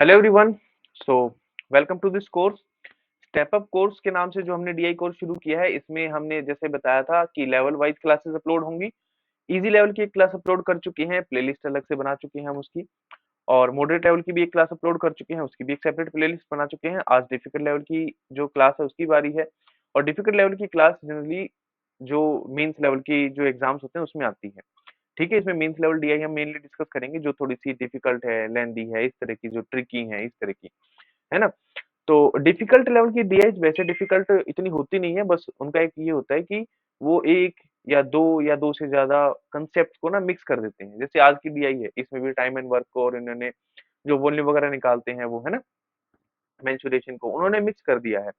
Hello everyone. So welcome to this course. Step up course के नाम से जो हमने डीआई कोर्स शुरू किया है, इसमें हमने जैसे बताया था कि लेवल वाइज क्लासेस अपलोड होंगी। इजी लेवल की एक क्लास अपलोड कर चुके हैं, प्लेलिस्ट अलग से बना चुके हैं हम उसकी। और मॉडरेट लेवल की भी एक क्लास अपलोड कर चुके हैं, उसकी भी एक सेपरेट प्लेलिस्ट बना चुके हैं। आज डिफिकल्ट लेवल की जो क्लास है उसकी बारी है। और डिफिकल्ट लेवल की क्लास जनरली जो मेंस लेवल की जो एग्जाम्स होते हैं उसमें आती है। ठीक है, इसमें मेंस लेवल डीआई हम मेनली डिस्कस करेंगे, जो थोड़ी सी डिफिकल्ट है, लेंदी है, इस तरह की, जो ट्रिकी है, इस तरह की, है ना। तो डिफिकल्ट लेवल की डीआई वैसे डिफिकल्ट इतनी होती नहीं है, बस उनका एक ये होता है कि वो एक या दो से ज्यादा कंसेप्ट को ना मिक्स कर देते हैं। जैसे आज की डीआई है, इसमें भी टाइम एंड वर्क को और इन्होंने जो वॉल्यूम वगैरह निकालते हैं वो, है ना, मेंसुरेशन को उन्होंने मिक्स कर दिया है।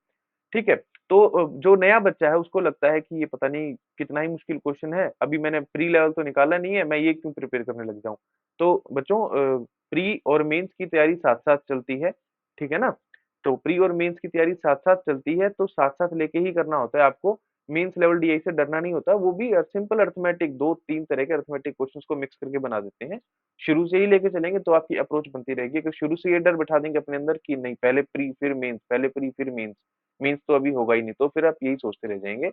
ठीक है। तो जो नया बच्चा है उसको लगता है कि ये पता नहीं कितना ही मुश्किल क्वेश्चन है, अभी मैंने प्री लेवल तो निकाला नहीं है, मैं ये क्यों प्रिपेयर करने लग जाऊं। तो बच्चों, प्री और मेंस की तैयारी साथ साथ चलती है। ठीक है ना। तो प्री और मेंस की तैयारी साथ साथ चलती है, तो साथ साथ लेके ही करना होता है आपको। मेंस लेवल डीआई से डरना नहीं होता, वो भी सिंपल अर्थमेटिक, दो तीन तरह के अर्थमेटिक क्वेश्चंस को मिक्स करके बना देते हैं। शुरू से ही लेके चलेंगे तो आपकी अप्रोच बनती रहेगी। अगर शुरू से ये डर बैठा देंगे अपने अंदर कि नहीं पहले प्री फिर मेंस, पहले प्री फिर मेंस, मीन्स तो अभी होगा ही नहीं, तो फिर आप यही सोचते रह जाएंगे।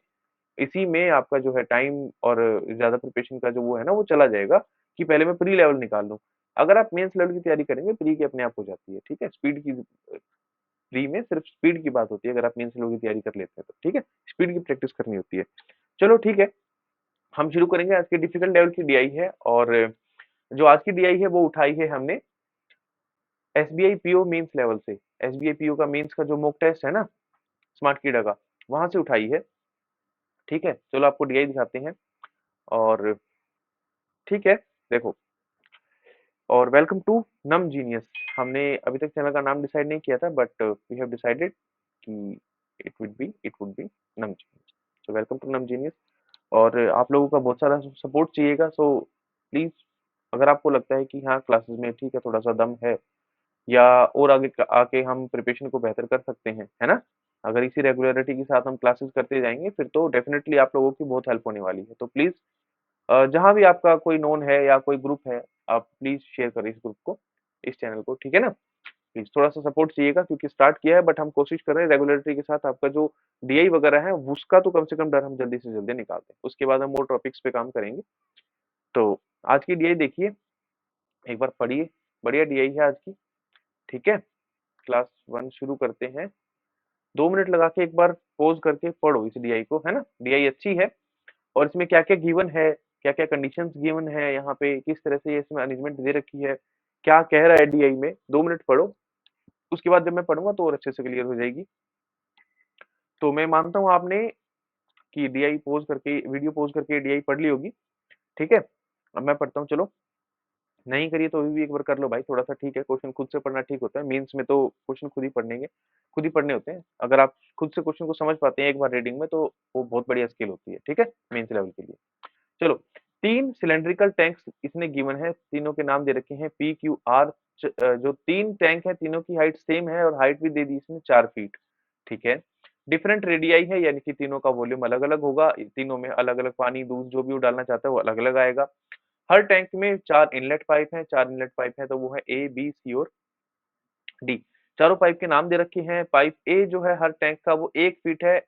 इसी में आपका जो है टाइम और ज्यादा प्रिपरेशन का जो वो है ना वो चला जाएगा कि पहले मैं प्री लेवल निकाल लूं। अगर आप मेंस लेवल की तैयारी करेंगे, प्री की अपने आप हो जाती है। ठीक है, स्पीड की, प्री में सिर्फ स्पीड की बात होती है, अगर आप मेंस लेवल की तैयारी कर लेते हैं तो। ठीक है, स्पीड की प्रैक्टिस करनी होती है। चलो ठीक है, हम शुरू करेंगे। आज की डिफिकल्ट लेवल की डीआई है, और जो आज की डीआई है वो उठाई है हमने एसबीआई पीओ मेंस लेवल से। एसबीआई पीओ का मेंस का जो मॉक टेस्ट है ना, स्मार्ट कीडा का, वहां से उठाई है। ठीक है, चलो आपको डीआई दिखाते हैं। और ठीक है, देखो, और वेलकम टू नम जीनियस। हमने अभी तक चैनल का नाम डिसाइड नहीं किया था, बट वी हैव डिसाइडेड कि it would be num genius. So welcome to num genius. और आप लोगों का बहुत सारा सपोर्ट चाहिएगा। सो प्लीज, अगर आपको लगता है कि हाँ क्लासेस में ठीक है, थोड़ा सा दम है, या और आगे आके हम प्रिपरेशन को बेहतर कर सकते हैं, है ना, अगर इसी रेगुलरिटी के साथ हम क्लासेस करते जाएंगे फिर तो डेफिनेटली आप लोगों की बहुत हेल्प होने वाली है। तो प्लीज, जहाँ भी आपका कोई नोन है या कोई ग्रुप है, आप प्लीज शेयर करें इस ग्रुप को, इस चैनल को। ठीक है ना। प्लीज थोड़ा सा सपोर्ट चाहिएगा, क्योंकि स्टार्ट किया है बट हम कोशिश कर रहे हैं रेगुलरिटी के साथ आपका जो डीआई वगैरह है उसका तो कम से कम डर हम जल्दी से जल्दी निकाल दें, उसके बाद हम और टॉपिक्स पे काम करेंगे। तो आज की डीआई देखिए, एक बार पढ़िए, बढ़िया डीआई है आज की। ठीक है, क्लास वन शुरू करते हैं। 2 मिनट लगा के एक बार पॉज करके पढ़ो इस डीआई को, है ना। डीआई अच्छी है, और इसमें क्या क्या गिवन है, क्या क्या कंडीशंस गिवन है, यहाँ पे किस तरह से ये इसमें अरेंजमेंट दे रखी है, क्या कह रहा है डीआई में। 2 मिनट पढ़ो, उसके बाद जब मैं पढ़ूंगा तो और अच्छे से क्लियर हो जाएगी। तो मैं मानता हूँ आपने कि डीआई पॉज करके, वीडियो पॉज करके डीआई पढ़ ली होगी। ठीक है, अब मैं पढ़ता हूँ। चलो, नहीं करिए तो अभी भी एक बार कर लो भाई, थोड़ा सा ठीक है, क्वेश्चन खुद से पढ़ना ठीक होता है। मेंस में तो क्वेश्चन खुद ही पढ़नेंगे, खुद ही पढ़ने होते हैं। अगर आप खुद से क्वेश्चन को समझ पाते हैं एक बार रीडिंग में, तो वो बहुत बढ़िया स्किल होती है। ठीक है, मेंस लेवल के लिए। चलो, 3 सिलिंड्रिकल टैंक्स इसने गिवन है, तीनों के नाम दे रखे हैं पी क्यू आर। जो 3 टैंक है, तीनों की हाइट सेम है, और हाइट भी दे दी इसने 4 फीट। ठीक है, डिफरेंट रेडियाई है, यानी कि तीनों का वॉल्यूम अलग अलग होगा, तीनों में अलग अलग पानी, दूध जो भी वो डालना चाहता है वो अलग अलग आएगा। हर टैंक में 4 इनलेट पाइप हैं, 4 इनलेट पाइप हैं, तो वो है ए बी सी और डी। चारों पाइप के नाम दे रखे हैं। पाइप ए जो है हर टैंक का, वो 1 फीट है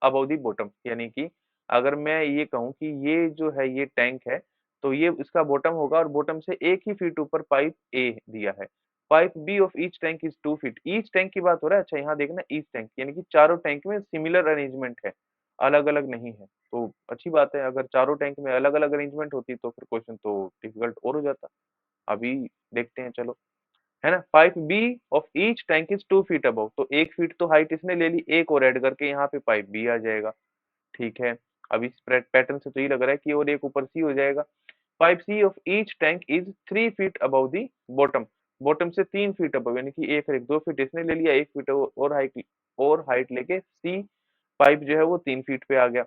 अबव दी बॉटम, यानी कि अगर मैं ये कहूँ कि ये जो है ये टैंक है, तो ये इसका बॉटम होगा, और बॉटम से 1 ही फीट ऊपर पाइप ए दिया है। Pipe B of each tank is 2 feet. Each tank की बात हो रहा है, अच्छा यहाँ देखना, ईच टैंक यानी कि चारों टैंक में सिमिलर अरेंजमेंट है, अलग अलग नहीं है। तो अच्छी बात है, अगर चारों टैंक में अलग अलग अरेंजमेंट होती तो फिर क्वेश्चन तो डिफिकल्ट और हो जाता। अभी देखते हैं, चलो, है ना। Pipe B of each tank is 2 feet above, तो 1 फीट तो हाइट इसने ले ली, एक और ऐड करके यहाँ पे पाइप बी आ जाएगा। ठीक है, अब इस पैटर्न से तो ये लग रहा है कि और एक ऊपर सी हो जाएगा। Pipe C of each tank is 3 feet above the bottom. Bottom से 3 फीट अबव, यानी कि एक और एक 2 फीट इसने ले लिया, 1 फीट और हाइट लेके सी पाइप जो है वो 3 फीट पे आ गया।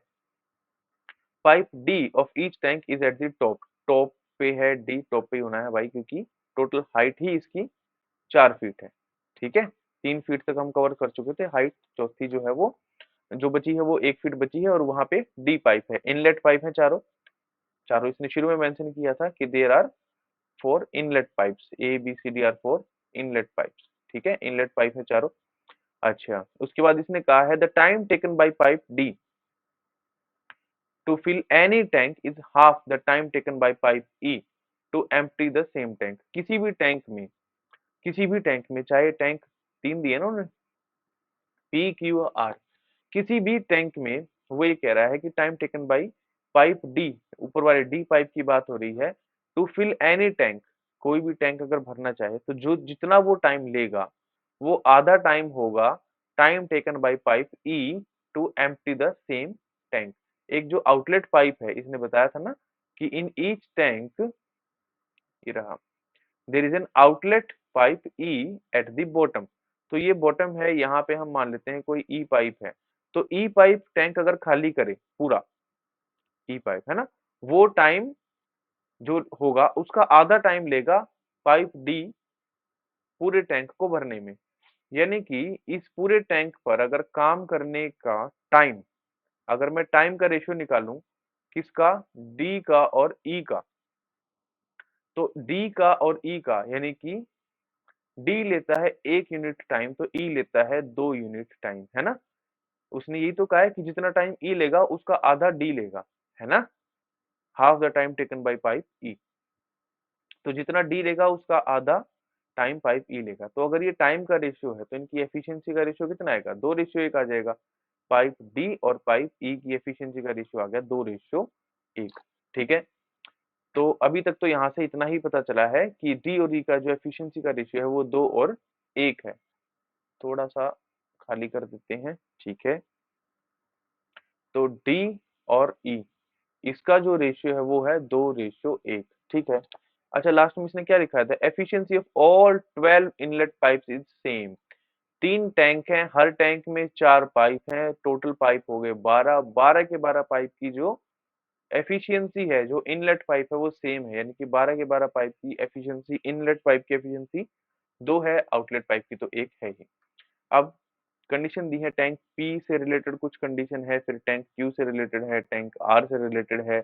Pipe D of each tank is at the top. Top पे है डी, टॉप पे ही होना है भाई, क्योंकि टोटल हाइट ही इसकी 4 फीट है। ठीक है, 3 फीट तक हम कवर कर चुके थे। हाइट चौथी जो है वो जो बची है वो 1 फीट बची है, और वहां पे डी पाइप है, इनलेट पाइप है चारों। चारों इसने शुरू में मेंशन किया था कि there are 4 inlet pipes, A B C D are 4 inlet pipes. ठीक है, इनलेट पाइप है चारों। अच्छा, उसके बाद इसने कहा है the time taken by pipe D to fill any tank is half the time taken by pipe E to empty the same tank. किसी भी टैंक में चाहे टैंक तीन दिए ना उन्होंने, पी क्यू आर, किसी भी टैंक में वो ये कह रहा है कि time taken by pipe D, ऊपर वाले डी पाइप की बात हो रही है, टू फिल एनी टैंक, कोई भी टैंक अगर भरना चाहे तो जो जितना वो टाइम लेगा वो आधा टाइम होगा time taken by pipe E to empty the same tank. एक जो आउटलेट पाइप है, इसने बताया था ना कि इन ईच टैंक, ये रहा, there is an outlet pipe E at the bottom. तो ये बॉटम है, यहाँ पे हम मान लेते हैं कोई ई पाइप है, तो ई पाइप टैंक अगर खाली करे पूरा, ई पाइप है ना, वो टाइम जो होगा उसका आधा टाइम लेगा पाइप डी पूरे टैंक को भरने में। यानी कि इस पूरे टैंक पर अगर काम करने का टाइम, अगर मैं टाइम का रेशियो निकालूं, किसका, डी का और ई का, तो डी का और ई का, यानी कि डी लेता है 1 यूनिट टाइम तो ई लेता है 2 यूनिट टाइम, है ना। उसने यही तो कहा है कि जितना टाइम ई लेगा उसका आधा डी लेगा, है ना, half the time taken by pipe E. तो जितना डी लेगा उसका आधा टाइम पाइप ई लेगा। तो अगर ये टाइम का रेशियो है तो इनकी एफिशिएंसी का रेशियो कितना आएगा, 2:1 आ जाएगा। पाइप डी और पाइप ई की एफिशिएंसी का रेशियो आ गया 2:1। ठीक है, तो अभी तक तो यहाँ से इतना ही पता चला है कि डी और ई का जो एफिशिएंसी का रेशियो है वो 2:1 है। थोड़ा सा खाली कर देते हैं, ठीक है। तो डी और ई, इसका जो रेशियो है वो है 2:1। ठीक है। अच्छा, लास्ट में इसने क्या लिखा है, the efficiency of all 12 inlet pipes is same. 3 tank हैं, हर टैंक में 4 पाइप हैं, टोटल पाइप हो गए 12, 12 के 12 पाइप की जो एफिशिएंसी है, जो इनलेट पाइप है वो सेम है, यानी कि 12 के 12 पाइप की एफिशिएंसी, इनलेट पाइप की एफिशिएंसी 2 है, आउटलेट पाइप की तो 1 है ही। अब कंडीशन दी है, टैंक पी से रिलेटेड कुछ कंडीशन है, फिर टैंक क्यू से रिलेटेड है, टैंक आर से रिलेटेड है,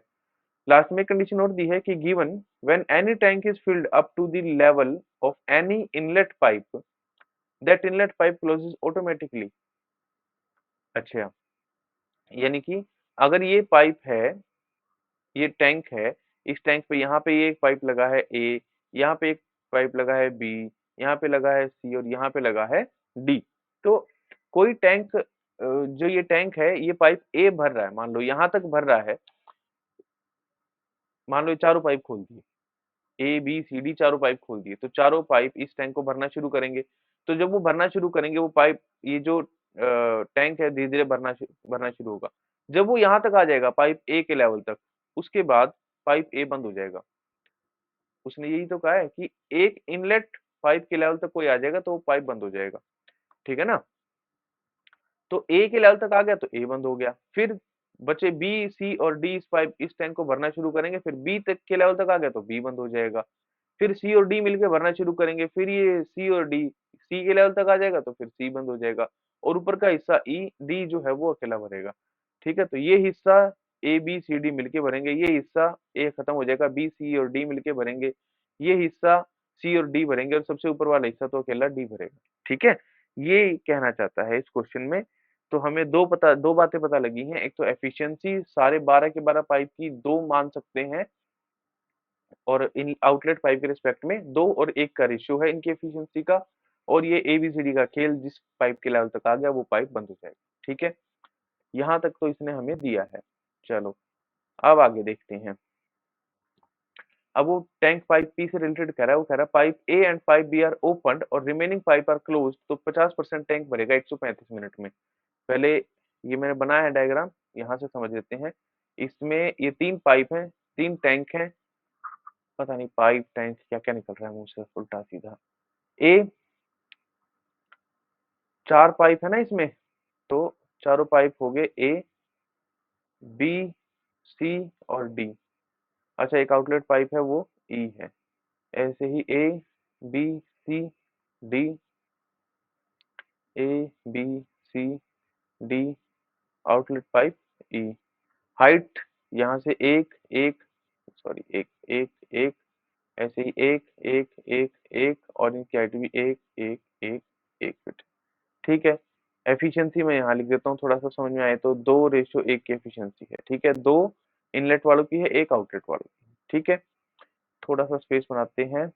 लास्ट में कंडीशन और दी है कि given when any tank is filled up to the level of any inlet pipe that inlet pipe closes automatically. अच्छा, यानी कि अगर ये पाइप है, ये टैंक है, इस टैंक पे यहाँ पे ये एक पाइप लगा है ए, यहाँ पे एक पाइप लगा है बी, यहाँ पे लगा है सी और यहाँ पे लगा है डी। तो कोई टैंक जो ये टैंक है ये पाइप ए भर रहा है, मान लो यहाँ तक भर रहा है, मान लो ये चारों पाइप खोल दिए, ए बी सी डी चारों पाइप खोल दिए, तो चारों पाइप इस टैंक को भरना शुरू करेंगे। तो जब वो भरना शुरू करेंगे, वो पाइप, ये जो टैंक है धीरे धीरे भरना शुरू होगा। जब वो यहाँ तक आ जाएगा पाइप ए के लेवल तक, उसके बाद पाइप ए बंद हो जाएगा। उसने यही तो कहा है कि एक इनलेट पाइप के लेवल तक कोई आ जाएगा तो वो पाइप बंद हो जाएगा। ठीक है ना, तो ए के लेवल तक आ गया तो ए बंद हो गया, फिर बचे बी सी और डी, इस पाइप इस टैंक को भरना शुरू करेंगे, फिर बी तक के लेवल तक आ गया तो बी बंद हो जाएगा, फिर सी और डी मिलकर भरना शुरू करेंगे, फिर ये सी और डी सी के लेवल तक आ जाएगा तो फिर सी बंद हो जाएगा, और ऊपर का हिस्सा ई डी जो है वो अकेला भरेगा। ठीक है, तो ये हिस्सा ए बी सी डी मिलके भरेंगे, ये हिस्सा ए खत्म हो जाएगा, बी सी और डी मिलके भरेंगे, ये हिस्सा सी और डी भरेंगे, और सबसे ऊपर वाला हिस्सा तो अकेला डी भरेगा। ठीक है, ये कहना चाहता है इस क्वेश्चन में। तो हमें दो बातें पता लगी हैं, एक तो एफिशिएंसी सारे 12 के 12 पाइप की 2 मान सकते हैं, और इन आउटलेट पाइप के रिस्पेक्ट में 2 और 1 का रेशियो है इनकी एफिशिएंसी का, और ये एबीसीडी का खेल, जिस पाइप के लेवल तक आ गया वो पाइप बंद हो जाएगा। ठीक है, यहाँ तक तो इसने हमें दिया है। चलो अब आगे देखते हैं। अब वो टैंक पाइप पी से रिलेटेड कह रहा है, वो कह रहा है pipe A and pipe B are opened और रिमेनिंग पाइप आर क्लोज्ड, तो 50% टैंक भरेगा 135 मिनट में। पहले ये मैंने बनाया है डायग्राम, यहाँ से समझ लेते हैं। इसमें ये 3 पाइप हैं, 3 टैंक हैं, पता नहीं पाइप टैंक क्या क्या निकल रहा है मुंह से उल्टा सीधा। ए 4 पाइप है ना इसमें, तो चारों पाइप हो गए ए बी सी और डी। अच्छा, एक आउटलेट पाइप है वो ई है। ऐसे ही A B C D, A B C D, outlet pipe E. Height यहाँ से एक एक, सॉरी एक एक एक ऐसे ही 1 1 1 1 और इनकी हाइट भी 1 1 1 1 फीट। ठीक है। एफिशिएंसी मैं यहाँ लिख देता हूँ, थोड़ा सा समझ में आए तो 2:1 की एफिशिएंसी है। ठीक है, 2 इनलेट वालों की है, 1 आउटलेट वालों की है। ठीक है, थोड़ा सा स्पेस बनाते हैं।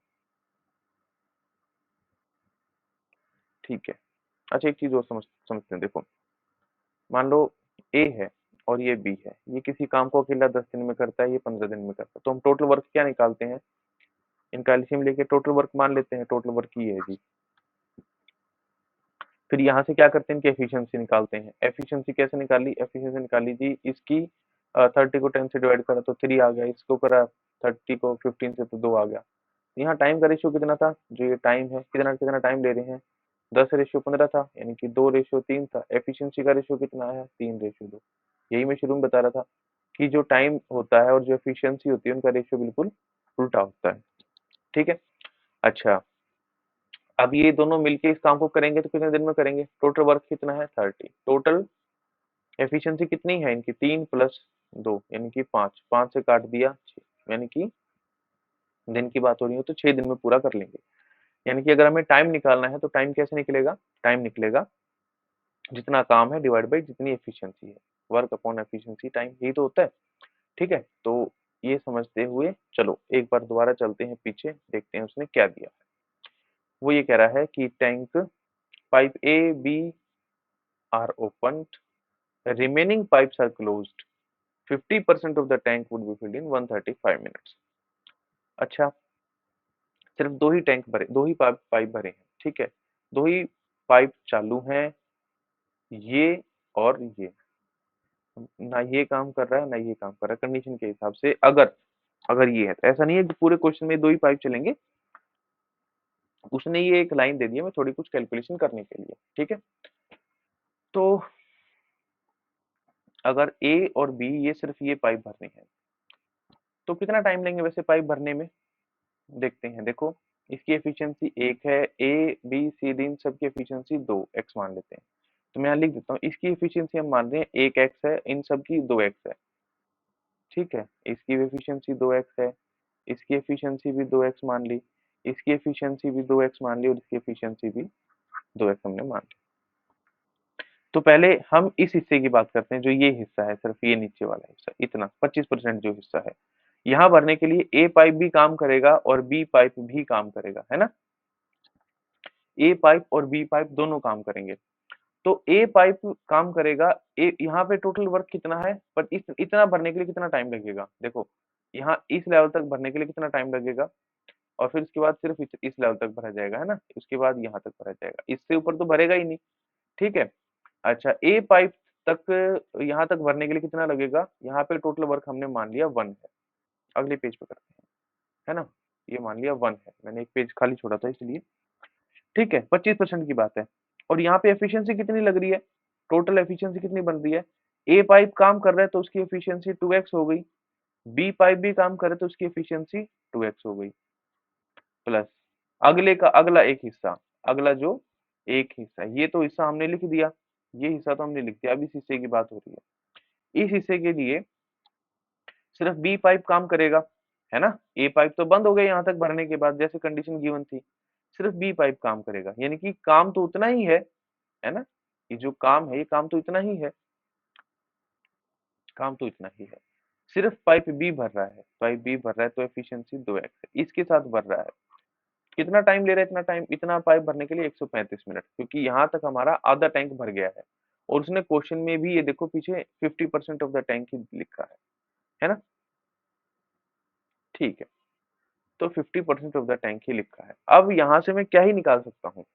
ठीक है, अच्छा एक चीज और समझते हैं। देखो, मान लो ए है और ये बी है, ये किसी काम को अकेला 10 दिन में करता है, ये 15 दिन में करता है, तो हम टोटल वर्क क्या निकालते हैं? इनका एलसीएम लेके टोटल वर्क मान लेते हैं, टोटल वर्क ये है जी। फिर यहाँ से क्या करते हैं, इनकी एफिशिएंसी निकालते हैं। एफिशिएंसी कैसे निकाली? एफिशिएंसी निकाली जी, इसकी 30 को 10 से डिवाइड करा तो 3 आ गया, इसको करा 30 को 15 से तो 2 आ गया। यहाँ टाइम का रेशियो कितना था? जो ये टाइम है, कितना कितना टाइम ले रहे हैं? 10:15 था, यानी कि 2:3 था। एफिशिएंसी का रेशियो कितना है? 3:2। यही मैं शुरू में बता रहा था कि जो टाइम होता है और जो एफिशिएंसी होती है, उनका रेशियो बिल्कुल उल्टा होता है। ठीक है, अच्छा अब ये दोनों मिलके इस काम को करेंगे तो कितने दिन में करेंगे? टोटल वर्क कितना है? 30। टोटल एफिशिएंसी कितनी है इनकी? 3 + 2 यानी कि 5। 5 से काट दिया 6, यानी कि दिन की बात हो रही है तो 6 दिन में पूरा कर लेंगे। यानी कि अगर हमें टाइम निकालना है तो टाइम कैसे निकलेगा? टाइम निकलेगा जितना काम है डिवाइड बाई जितनी एफिशिएंसी है। वर्क अपॉन एफिशिएंसी टाइम, यही तो होता है। ठीक है, तो ये समझते हुए चलो एक बार दोबारा चलते हैं पीछे, देखते हैं उसने क्या दिया। वो ये कह रहा है कि tank pipe A B are opened, remaining pipes are closed, 50% of the tank would be filled in 135 minutes। अच्छा, सिर्फ दो ही टैंक भरे, दो ही पाइप भरे हैं। ठीक है, दो ही पाइप चालू हैं, ये और ये, ना ये काम कर रहा है ना ये काम कर रहा है। कंडीशन के हिसाब से अगर अगर ये है तो ऐसा नहीं है कि पूरे क्वेश्चन में दो ही पाइप चलेंगे। उसने ये एक लाइन दे दी है, मैं थोड़ी कुछ कैलकुलेशन करने के लिए। ठीक है, तो अगर ए और बी ये सिर्फ ये पाइप भरने हैं तो कितना टाइम लेंगे वैसे पाइप भरने में? देखते हैं। देखो, इसकी एफिशिएंसी 1 है, ए बी सी डी इन सब की एफिशिएंसी 2x मान लेते हैं। तो मैं यहाँ लिख देता हूँ, इसकी एफिशिएंसी हम मान रहे हैं 1x है, इन सब की 2x है। ठीक है, इसकी एफिशिएंसी 2x है, इसकी एफिशिएंसी भी 2x मान ली, इसकी एफिशिएंसी भी 2x मान ली और इसकी एफिशिएंसी भी 2x हमने मान ली। तो पहले हम इस हिस्से की बात करते हैं, जो ये हिस्सा है, सिर्फ ये नीचे वाला हिस्सा, इतना 25% जो हिस्सा है। यहाँ भरने के लिए ए पाइप भी काम करेगा और बी पाइप भी काम करेगा, है ना? ए पाइप और बी पाइप दोनों काम करेंगे। तो ए पाइप काम करेगा, ए यहाँ पे टोटल वर्क कितना है, पर इतना भरने के लिए कितना टाइम लगेगा? देखो, यहाँ इस लेवल तक भरने के लिए कितना टाइम लगेगा, और फिर उसके बाद सिर्फ इस लेवल तक भरा जाएगा, है ना? उसके बाद यहाँ तक भरा जाएगा, इससे ऊपर तो भरेगा ही नहीं। ठीक है, अच्छा ए पाइप तक यहाँ तक भरने के लिए कितना लगेगा? यहाँ पे टोटल वर्क हमने मान लिया 1 है। अगले पेज पे करते हैं, है ना? ये मान लिया 1 है, मैंने एक पेज खाली छोड़ा था इसलिए। ठीक है, 25% की बात है। और यहाँ पे एफिशिएंसी कितनी लग रही है? टोटल एफिशिएंसी कितनी बन रही है? ए पाइप काम कर रहा है तो उसकी एफिशिएंसी 2x हो गई, बी पाइप भी काम कर रहा है तो उसकी एफिशिएंसी 2x हो गई, प्लस अगले का अगला एक हिस्सा, अगला जो एक हिस्सा, ये तो हिस्सा हमने लिख दिया, ये हिस्सा तो हमने लिख दिया। अब इस हिस्से की बात हो रही है, इस हिस्से के लिए सिर्फ बी पाइप काम करेगा, है ना? ए पाइप तो बंद हो गया यहाँ तक भरने के बाद, जैसे कंडीशन गिवन थी। सिर्फ बी पाइप काम करेगा, यानी कि काम तो उतना ही है ना? ये जो काम है, ये काम तो इतना ही है, काम तो इतना ही है। सिर्फ पाइप बी भर रहा है, पाइप बी भर रहा है तो एफिशिएंसी 2x है। इसके साथ भर रहा है, कितना टाइम ले रहा है? इतना टाइम, इतना पाइप भरने के लिए 135 मिनट, क्योंकि यहाँ तक हमारा आधा टैंक भर गया है। और उसने क्वेश्चन में भी ये देखो पीछे 50% ऑफ द टैंक ही लिखा है ना? ठीक है, तो 50% ऑफ द टैंक ही लिखा है। अब यहाँ से मैं क्या ही निकाल सकता हूँ?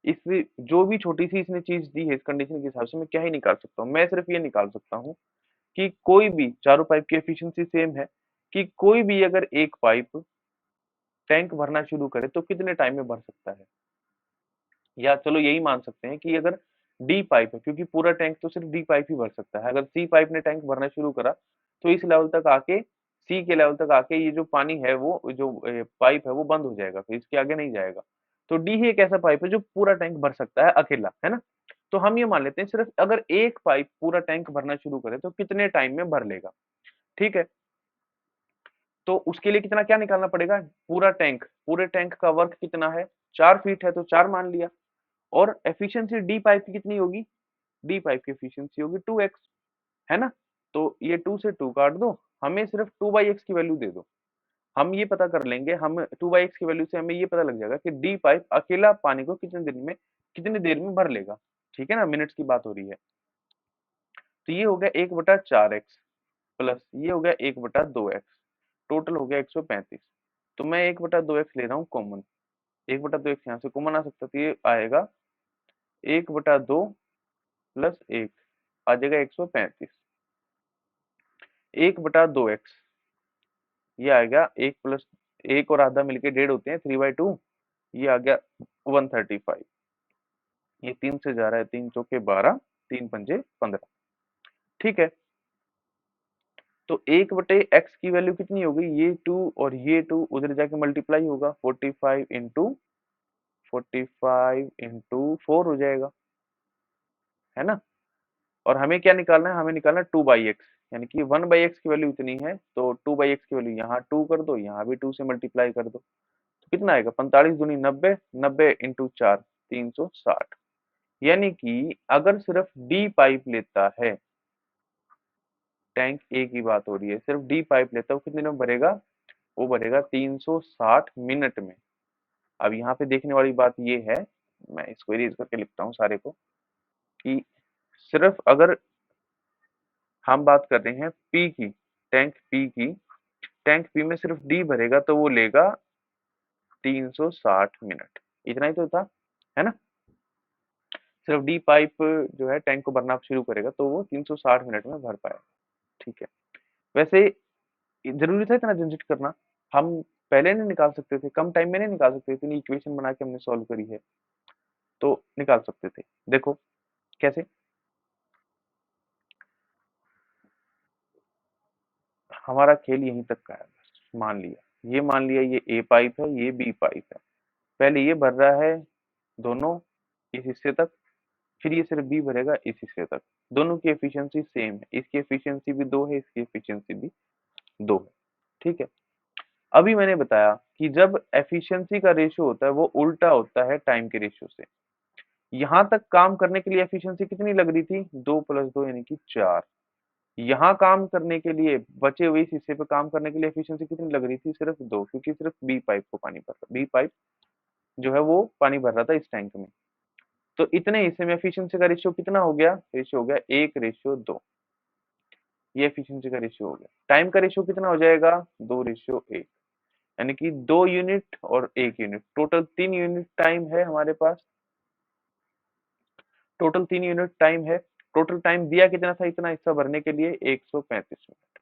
इस जो भी छोटी सी इसने चीज दी है, इस कंडीशन के हिसाब से मैं क्या ही निकाल सकता हूँ? मैं सिर्फ ये निकाल सकता हूँ कि कोई भी चारों पाइप की एफिशिएंसी सेम है, कि कोई भी अगर एक पाइप टैंक भरना शुरू करे तो कितने टाइम में भर सकता है। या चलो यही मान सकते हैं कि अगर डी पाइप है, क्योंकि पूरा टैंक तो सिर्फ डी पाइप ही भर सकता है। अगर सी पाइप ने टैंक भरना शुरू करा तो इस लेवल तक आके, सी के लेवल तक आके ये जो पानी है, वो जो पाइप है वो बंद हो जाएगा, फिर इसके आगे नहीं जाएगा। तो डी ही एक ऐसा पाइप है जो पूरा टैंक भर सकता है अकेला, है ना? तो हम ये मान लेते हैं सिर्फ अगर एक पाइप पूरा टैंक भरना शुरू करे तो कितने टाइम में भर लेगा। ठीक है, तो उसके लिए कितना क्या निकालना पड़ेगा, पूरा टैंक, पूरे टैंक का वर्क कितना है, 4 फीट है तो 4 मान लिया। और एफिशिएंसी डी पाइप की कितनी होगी, डी पाइप की एफिशिएंसी होगी 2x, है ना। तो ये 2 से 2 काट दो, हमें सिर्फ 2/x की वैल्यू दे दो, हम ये पता कर लेंगे, हम 2/x की वैल्यू से हमें ये पता लग जाएगा कि डी पाइप अकेला पानी को कितनी देर में भर लेगा। ठीक है ना, मिनट्स की बात हो रही है। तो ये हो गया 1/4x प्लस ये हो गया 1/2x, टोटल हो गया 135। तो मैं 1/2x ले रहा हूँ कॉमन, 1/2x यहाँ से कॉमन आ सकता है, तो ये आएगा 1/2 प्लस 1 आ जाएगा 135। 1/2x ये आ गया 1 प्लस 1 और आधा मिलके 1.5 होते हैं, 3/2, ये आ गया 135। ये 3 से जा रहा है, 3 चौके 12, 3 पंजे 15। ठीक है, तो 1/x की वैल्यू कितनी हो गई, ये 2 और ये 2 उधर जाके मल्टीप्लाई होगा, 45 इंटू 4 हो जाएगा, है ना। और हमें क्या निकालना है, हमें निकालना है 2/x, यानी कि 1/x की वैल्यू इतनी है, तो 2/x की वैल्यू यहाँ 2 कर दो, यहाँ भी 2 से मल्टीप्लाई कर दो, तो कितना आएगा, 45 दूनी 90, 90 इंटू 4 360। यानी कि अगर सिर्फ डी पाइप लेता है, टैंक ए की बात हो रही है, सिर्फ डी पाइप लेता है, वो कितने में भरेगा, वो भरेगा 360 मिनट में। अब यहाँ पे देखने वाली बात ये है, मैं इसको इरेज करके लिखता हूँ सारे को, कि सिर्फ अगर हम बात कर रहे हैं पी की, टैंक पी की, टैंक पी में सिर्फ डी भरेगा तो वो लेगा 360 मिनट, इतना ही तो था, है ना। सिर्फ डी पाइप जो है टैंक को भरना शुरू करेगा तो वो 360 मिनट में भर पाएगा। ठीक है, वैसे जरूरी था इतना झंझट करना, हम पहले नहीं निकाल सकते थे, कम टाइम में नहीं निकाल सकते, इतनी इक्वेशन बना के हमने सॉल्व करी है, तो निकाल सकते थे। देखो कैसे, हमारा खेल यहीं तक का है, बस मान लिया ये ए पाइप है, ये बी पाइप है, पहले ये भर रहा है दोनों इस हिस्से तक, फिर ये सिर्फ बी भरेगा इस हिस्से तक, दोनों की एफिशिएंसी सेम है, इसकी एफिशिएंसी भी 2 है, इसकी एफिशिएंसी भी 2 है। ठीक है, अभी मैंने बताया कि जब एफिशिएंसी का रेशियो होता है वो उल्टा होता है टाइम के रेशियो से। यहाँ तक काम करने के लिए एफिशिएंसी कितनी लग रही थी, 2 प्लस 2 यानी कि 4। यहाँ काम करने के लिए, बचे हुए इस हिस्से पे काम करने के लिए एफिशिएंसी कितनी लग रही थी, सिर्फ 2, क्योंकि सिर्फ बी पाइप को पानी भर रहा, बी पाइप जो है वो पानी भर रहा था इस टैंक में। तो इतने हिस्से में एफिशिएंसी का रेशियो कितना हो गया, रेशियो हो गया 1/2, ये एफिशिएंसी का रेशियो हो गया। टाइम का रेशियो कितना हो जाएगा, 2/1, यानी कि 2 यूनिट और 1 यूनिट, टोटल 3 यूनिट टाइम है हमारे पास, टोटल 3 यूनिट टाइम है। टोटल टाइम दिया कितना था इतना हिस्सा भरने के लिए, 135 मिनट।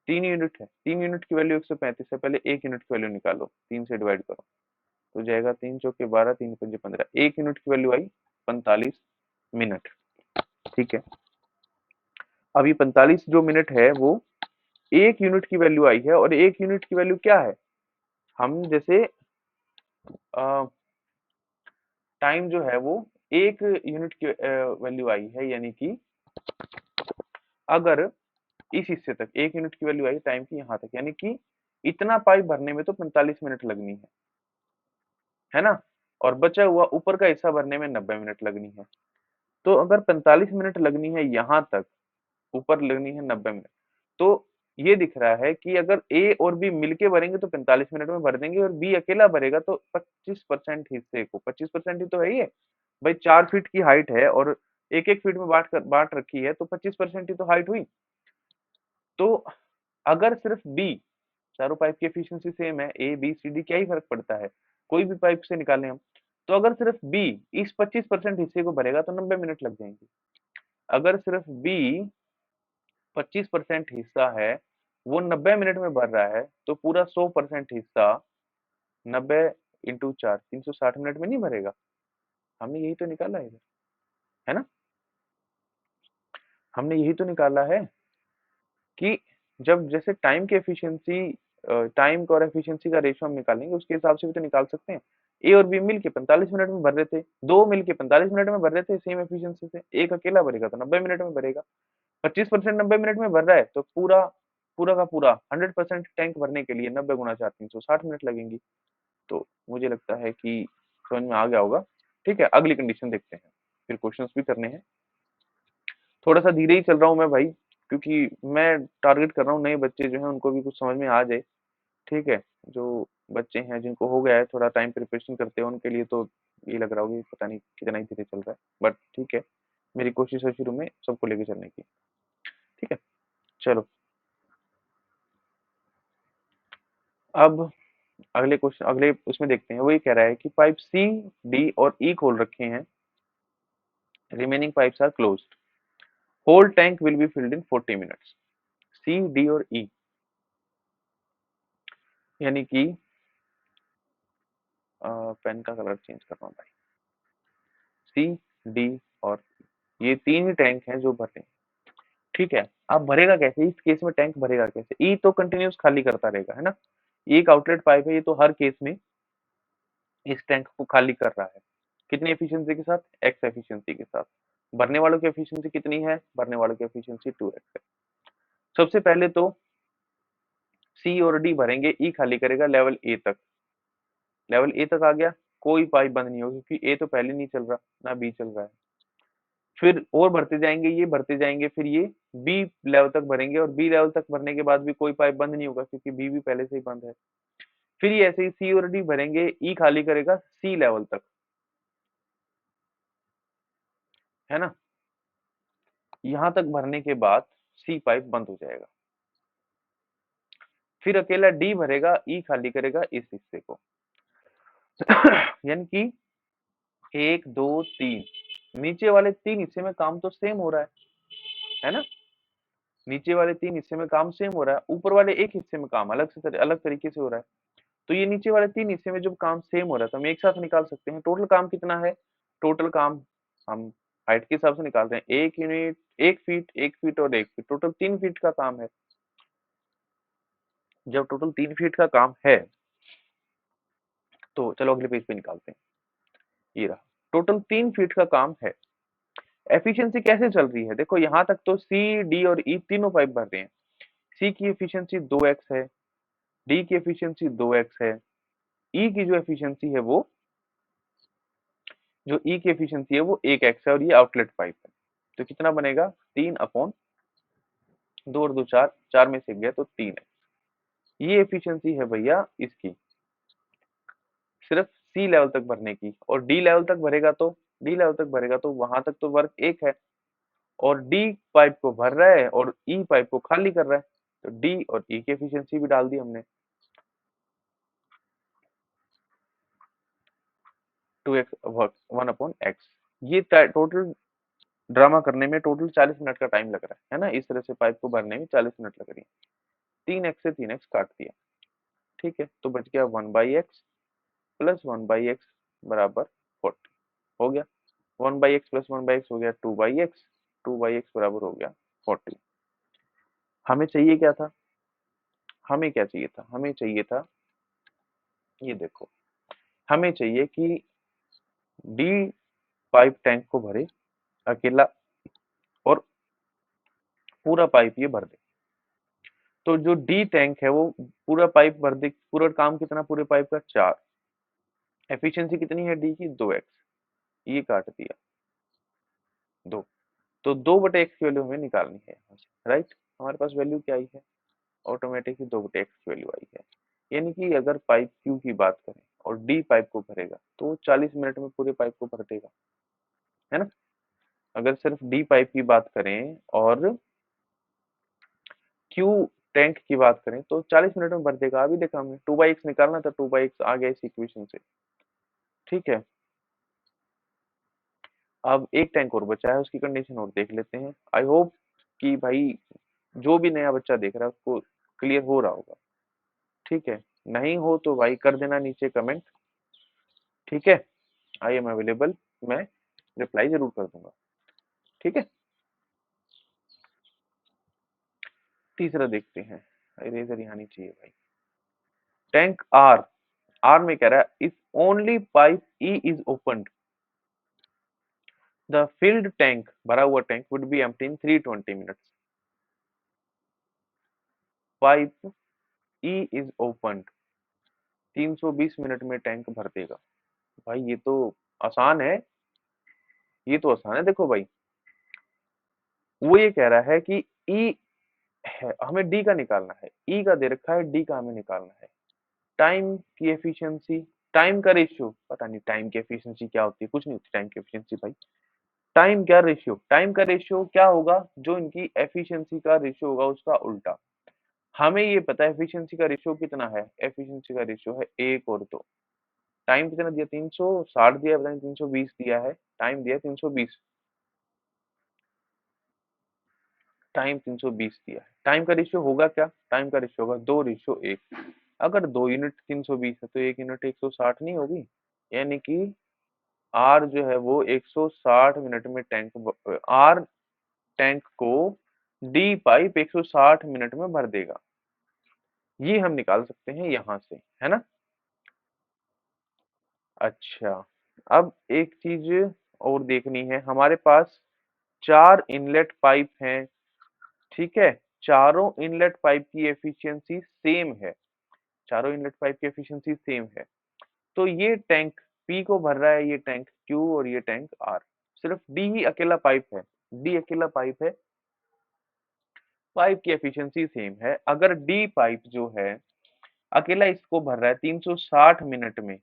3 यूनिट है, 3 यूनिट की वैल्यू 135 है, पहले 1 यूनिट की वैल्यू निकालो, 3 से डिवाइड करो तो जाएगा 3 चौके 12, 3 पंजे 15, 1 यूनिट की वैल्यू आई 45 मिनट। ठीक है, अब ये 45 जो मिनट है वो 1 यूनिट की वैल्यू आई है, और 1 यूनिट की वैल्यू क्या है, हम जैसे टाइम जो है वो 1 यूनिट की वैल्यू आई है, यानी कि अगर इस हिस्से तक 1 यूनिट की वैल्यू आई टाइम की यहाँ तक, यानी कि इतना पाइप भरने में तो 45 मिनट लगनी है ना, और बचा हुआ ऊपर का हिस्सा भरने में 90 मिनट लगनी है। तो अगर 45 मिनट लगनी है यहाँ तक, ऊपर लगनी है 90 मिनट, तो ये दिख रहा है कि अगर ए और बी मिलके भरेंगे तो 45 मिनट में भर देंगे, और बी अकेला भरेगा तो 25% हिस्से को, 25% ही तो है ये भाई, 4 फीट की हाइट है और एक एक फीट में बांट रखी है, तो 25% ही तो हाइट हुई। तो अगर सिर्फ बी, चारों पाइप की एफिशिएंसी सेम है, ए बी सी डी क्या ही फर्क पड़ता है, कोई भी पाइप से निकालें हम, तो अगर सिर्फ बी इस 25% हिस्से को भरेगा तो 90 मिनट लग जाएंगे। अगर सिर्फ बी 25% हिस्सा है, वो 90 मिनट में भर रहा है, तो पूरा 100% हिस्सा 90 इंटू 4 360 मिनट में नहीं भरेगा। हमने यही तो निकाला है ना, हमने यही तो निकाला है कि जब जैसे टाइम की एफिशिएंसी, टाइम का और एफिशिएंसी का रेशियो हम निकालेंगे, उसके हिसाब से भी तो निकाल सकते हैं। ए और बी मिलके 45 मिनट में भर रहे थे, दो मिलके 45 मिनट में भर रहे थे सेम एफिशिएंसी से, एक अकेला भरेगा तो 90 मिनट में भरेगा। 25% 90 मिनट में भर रहा है तो पूरा पूरा का पूरा 100% टैंक भरने के लिए 90 गुणा 4 360 मिनट लगेंगी। तो मुझे लगता है कि समझ में आ गया होगा। ठीक है, अगली कंडीशन देखते हैं, फिर क्वेश्चंस भी करने हैं। थोड़ा सा धीरे ही चल रहा हूँ मैं भाई, क्योंकि मैं टारगेट कर रहा हूँ नए बच्चे जो हैं उनको भी कुछ समझ में आ जाए। ठीक है, जो बच्चे हैं जिनको हो गया है थोड़ा टाइम प्रिपरेशन करते हैं उनके लिए तो ये लग रहा होगा कि पता नहीं कितना ही धीरे चल रहा है, बट ठीक है, मेरी कोशिश है शुरू में सबको लेके चलने की। ठीक है, चलो अब अगले क्वेश्चन, अगले उसमें देखते हैं। वो ये कह रहा है कि पाइप सी, डी और ई खोल रखे हैं, remaining pipes are closed, whole tank will be filled in 40 minutes. C, D और ई, यानी कि पेन का कलर चेंज कर रहा हूँ भाई। सी, डी और ये तीन ही टैंक हैं जो भरने हैं। ठीक है, अब भरेगा कैसे इस केस में, टैंक भरेगा कैसे? ई तो कंटिन्यूस खाली करता रहेगा, है ना। ये एक आउटलेट पाइप है, ये तो हर केस में इस टैंक को खाली कर रहा है। कितनी एफिशिएंसी के साथ? एक्स एफिशिएंसी के साथ। भरने वालों की एफिशिएंसी कितनी है? भरने वालों की एफिशिएंसी 2x है। सबसे पहले तो सी और डी भरेंगे, ई खाली करेगा लेवल ए तक। लेवल ए तक आ गया, कोई पाइप बंद नहीं होगी क्योंकि ए तो पहले नहीं चल रहा, ना बी चल रहा है। फिर और भरते जाएंगे, ये भरते जाएंगे, फिर ये बी लेवल तक भरेंगे और बी लेवल तक भरने के बाद भी कोई पाइप बंद नहीं होगा क्योंकि बी भी पहले से ही बंद है। फिर ये ऐसे ही सी और डी भरेंगे, ई खाली करेगा सी लेवल तक, है ना। यहां तक भरने के बाद सी पाइप बंद हो जाएगा। फिर अकेला डी भरेगा, ई खाली करेगा इस हिस्से को। यानी कि एक दो तीन, नीचे वाले तीन हिस्से में काम तो सेम हो रहा है ना। नीचे वाले तीन हिस्से में काम सेम हो रहा है, ऊपर वाले एक हिस्से में काम अलग तरीके से हो रहा है। तो ये नीचे वाले तीन हिस्से में जब काम सेम हो रहा है तो हम एक साथ निकाल सकते हैं टोटल काम कितना है। टोटल काम हम हाइट के हिसाब से निकालते हैं, 1 यूनिट, 1 फीट, 1 फीट और 1 फीट, टोटल 3 फीट का काम है। जब टोटल 3 फीट का काम है तो चलो अगले पेज पे निकालते हैं। ये रहा, टोटल 3 फीट का काम है। एफिशिएंसी कैसे चल रही है? देखो यहाँ तक तो सी, डी और ई तीनों पाइप भर रहे हैं। सी की एफिशिएंसी 2x है, डी की एफिशिएंसी 2x है, ई की जो एफिशिएंसी है वो, जो ई की एफिशिएंसी है वो 1x है और ये आउटलेट पाइप है। तो कितना बनेगा? 3/2 और 2 4, 4 में से गया तो 3x। ये एफिशिएंसी है भैया इसकी, सिर्फ सी लेवल तक भरने की। और डी लेवल तक भरेगा तो वहां तक तो वर्क एक है, और डी पाइप को भर रहा है और ई पाइप को खाली कर रहा है, तो डी और ई की एफिशिएंसी भी डाल दी हमने, 2x वर्क 1/x। ये टोटल ड्रामा करने में टोटल 40 मिनट का टाइम लग रहा है ना। इस तरह से पाइप को भरने में 40 मिनट लग रही है। 3x से 3x काट दिया, ठीक है, तो बच गया 1/x प्लस 1/x बराबर 40 हो गया। 1/x प्लस 1/x हो गया 2/x, 2/x बराबर हो गया 40। हमें चाहिए क्या था? हमें क्या चाहिए था? हमें चाहिए था, ये देखो, हमें चाहिए कि डी पाइप टैंक को भरे अकेला और पूरा पाइप ये भर दे। तो जो डी टैंक है वो पूरा पाइप भर दे। पूरा काम कितना पूरे पाइप का? 4। एफिशिएंसी कितनी है डी की? 2x। ये काट दिया 2। तो 2/x की वैल्यू हमें निकालनी है यहाँ से, राइट। हमारे पास वैल्यू क्या आई है? ऑटोमेटिक ही 2/x की वैल्यू आई है। यानी कि अगर पाइप क्यू की बात करें और डी पाइप को भरेगा तो 40 मिनट में पूरे पाइप को भर देगा, है ना। अगर सिर्फ डी पाइप की बात करें और क्यू टैंक की बात करें तो 40 मिनट में भर देगा। अभी देखा हमने 2/x निकालना था, 2/x आ गया इस इक्वेशन से, ठीक है। अब एक टैंक और बचा है, उसकी कंडीशन और देख लेते हैं। आई होप कि भाई जो भी नया बच्चा देख रहा है उसको क्लियर हो रहा होगा, ठीक है। नहीं हो तो भाई कर देना नीचे कमेंट, ठीक है। आई एम अवेलेबल, मैं रिप्लाई जरूर कर दूंगा, ठीक है। तीसरा देखते हैं, इरेजर यहाँ नहीं चाहिए भाई। टैंक आर, आर में कह रहा है if only pipe E is open the field tank, भरा हुआ tank would be empty in 320 minutes. Pipe E is open, 320 minute में टैंक भर देगा। भाई ये तो आसान है, ये तो आसान है। देखो भाई, वो ये कह रहा है कि ई है, हमें डी का निकालना है, ई का दे रखा है, डी का हमें निकालना है। टाइम की एफिशिएंसी, टाइम का रेशियो, पता नहीं टाइम की एफिशिएंसी क्या होती है, कुछ नहीं होती टाइम की एफिशिएंसी भाई। टाइम क्या रेशियो, टाइम का रेशियो क्या होगा, जो इनकी एफिशिएंसी का रेशियो होगा उसका उल्टा। हमें ये पता है एफिशिएंसी का रेशियो कितना है, एफिशिएंसी का रेशियो है 1 और 2। टाइम कितना दिया, 360 दिया है, पता नहीं 320 दिया है, टाइम दिया है 320, टाइम 320 दिया है। टाइम का रेशियो होगा क्या, टाइम का रेशियो होगा 2:1। अगर 2 यूनिट 320 है तो 1 यूनिट 160 नहीं होगी, यानी कि आर जो है वो 160 मिनट में टैंक, आर टैंक को डी पाइप 160 मिनट में भर देगा। ये हम निकाल सकते हैं यहां से, है ना। अच्छा, अब एक चीज और देखनी है, हमारे पास 4 इनलेट पाइप हैं, ठीक है। चारों इनलेट पाइप की एफिशिएंसी सेम है, चारों इनलेट पाइप की एफिशिएंसी सेम है। तो ये टैंक पी को भर रहा है, ये टैंक क्यू और ये टैंक आर। सिर्फ डी ही अकेला पाइप है, डी अकेला पाइप है, पाइप की एफिशिएंसी सेम है। अगर डी पाइप जो है अकेला इसको भर रहा है 360 मिनट में,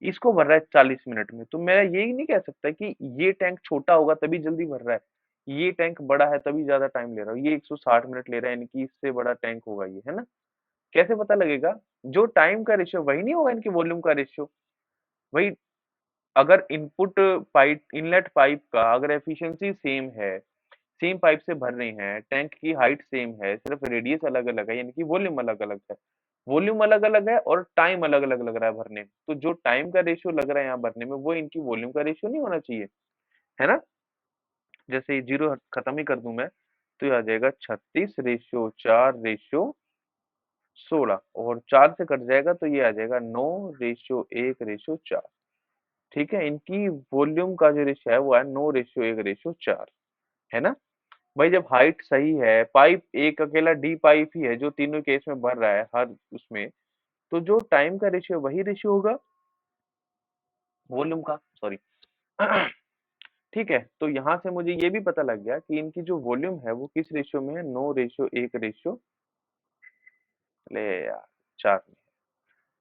इसको भर रहा है 40 मिनट में, तो मैं यही नहीं कह सकता कि ये टैंक छोटा होगा तभी जल्दी भर रहा है, ये टैंक बड़ा है तभी ज्यादा टाइम ले रहा है, ये 160 मिनट ले रहा है, यानी कि इससे बड़ा टैंक होगा ये, है ना। कैसे पता लगेगा, जो टाइम का रेशियो वही नहीं होगा इनके वॉल्यूम का रेशियो। वही, अगर इनपुट पाइप, इनलेट पाइप का अगर एफिशिएंसी सेम है, सेम पाइप से भर रही हैं, टैंक की हाइट सेम है, सिर्फ रेडियस अलग अलग है, यानी कि वॉल्यूम अलग अलग है, वॉल्यूम अलग अलग है और टाइम अलग अलग लग रहा है भरने में, तो जो टाइम का रेशियो लग रहा है यहाँ भरने में वो इनकी वॉल्यूम का रेशियो नहीं होना चाहिए, है ना। जैसे जीरो खत्म ही कर दूं मैं, तो ये आ जाएगा 36:4:16, और 4 से कट जाएगा तो ये आ जाएगा 9:1:4। ठीक है, इनकी वॉल्यूम का जो रेशियो है वो है 9:1:4, है ना। भाई जब हाइट सही है, पाइप एक अकेला डी पाइप ही है जो तीनों केस में भर रहा है हर उसमें, तो जो टाइम का रेशियो वही रेशियो होगा वॉल्यूम का, सॉरी। ठीक है, तो यहाँ से मुझे ये भी पता लग गया कि इनकी जो वॉल्यूम है वो किस रेशियो में है, 9:1:, ले यार, 4 में।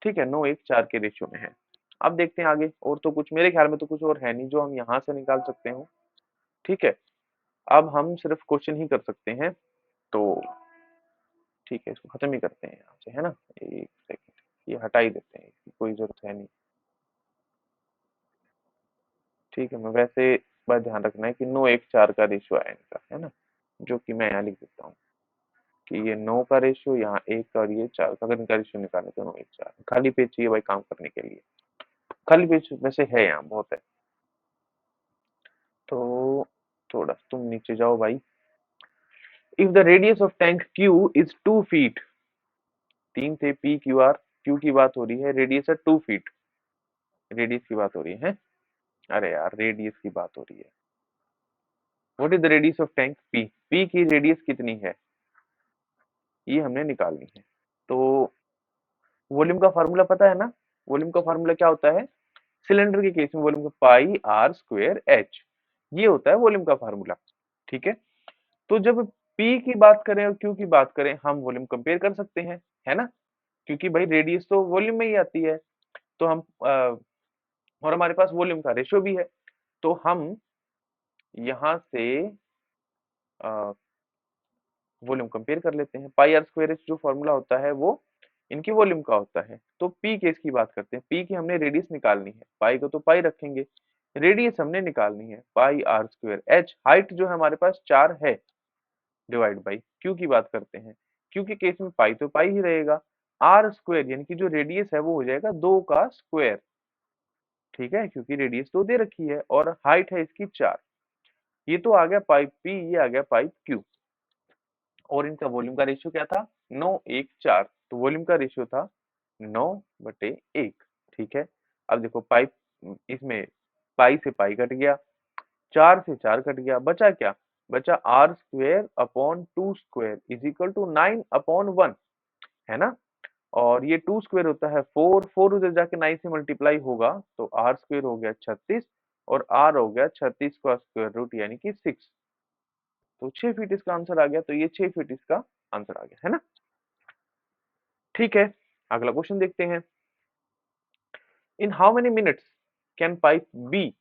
ठीक है, 9:1:4 के रेशियो में है। अब देखते हैं आगे, और तो कुछ मेरे ख्याल में तो कुछ और है नहीं जो हम यहाँ से निकाल सकते हो। ठीक है, अब हम सिर्फ क्वेश्चन ही कर सकते हैं, तो ठीक है, इसको खत्म ही करते हैं यहाँ से, है ना। एक सेकंड, ये हटा ही देते हैं, इसकी कोई जरूरत है नहीं। ठीक है, मैं वैसे बस ध्यान रखना है कि 9:1:4 का रेशियो है इनका, है ना, जो कि मैं यहाँ लिख देता हूँ कि ये 9 का रेशियो, यहाँ 1 का और ये 4 का, अगर इनका रेशियो निकालना तो 9:1:4। खाली पेज चाहिए भाई काम करने के लिए, खाली पेज वैसे है यहाँ बहुत है। तो थोड़ा तुम नीचे जाओ भाई। If the radius of tank Q is 2 feet, 3 थे पी क्यू आर, क्यू की बात हो रही है, रेडियस है 2 फीट, रेडियस की बात हो रही है। अरे यार, रेडियस की बात हो रही है। What is the radius of tank P, P की रेडियस कितनी है ये हमने निकालनी है। तो वॉल्यूम का फार्मूला पता है ना, वॉल्यूम का फार्मूला क्या होता है, सिलेंडर के केस में वॉल्यूम का पाई आर स्क्वायर एच, ये होता है वॉल्यूम का फार्मूला। ठीक है, तो जब पी की बात करें और क्यू की बात करें, हम वॉल्यूम कंपेयर कर सकते हैं, है ना, क्योंकि भाई रेडियस तो वॉल्यूम में ही आती है। तो हम और हमारे पास वॉल्यूम का रेशियो भी है, तो हम यहाँ से वॉल्यूम कंपेयर कर लेते हैं। पाई आर स्क्वायर एच जो फॉर्मूला होता है वो इनकी वॉल्यूम का होता है। तो पी केस की बात करते हैं, पी की हमने रेडियस निकालनी है, पाई को तो पाई रखेंगे, रेडियस हमने निकालनी है पाई आर स्क्वायर एच, हाइट जो है हमारे पास 4 है, डिवाइड बाई क्यू की बात करते हैं, क्यू के केस में पाई तो पाई ही रहेगा, आर स्क्वायर यानी कि जो रेडियस है वो हो जाएगा 2 का स्क्वायर। ठीक है, क्योंकि रेडियस तो दे रखी है और हाइट है इसकी 4। ये तो आ गया पाइप पी, ये आ गया पाइप क्यू, और इनका वॉल्यूम का रेशियो क्या था, 9:1:4, तो वॉल्यूम का रेशियो था 9/1। ठीक है, अब देखो पाइप, इसमें पाई से पाई कट गया, 4 से 4 कट गया, बचा क्या, बचा R square upon 2 square is equal to 9 upon 1, है ना। और ये 2 स्क्वेयर होता है 4, 4 उधर जाके 9 से मल्टीप्लाई होगा तो आर स्क्वेयर हो गया 36 और आर हो गया 36 का स्क्वायर रूट यानी कि 6। तो 6 फीट इसका आंसर आ गया, तो ये 6 फीट इसका आंसर आ गया, है ना। ठीक है, अगला क्वेश्चन देखते हैं। In how many minutes can pipe B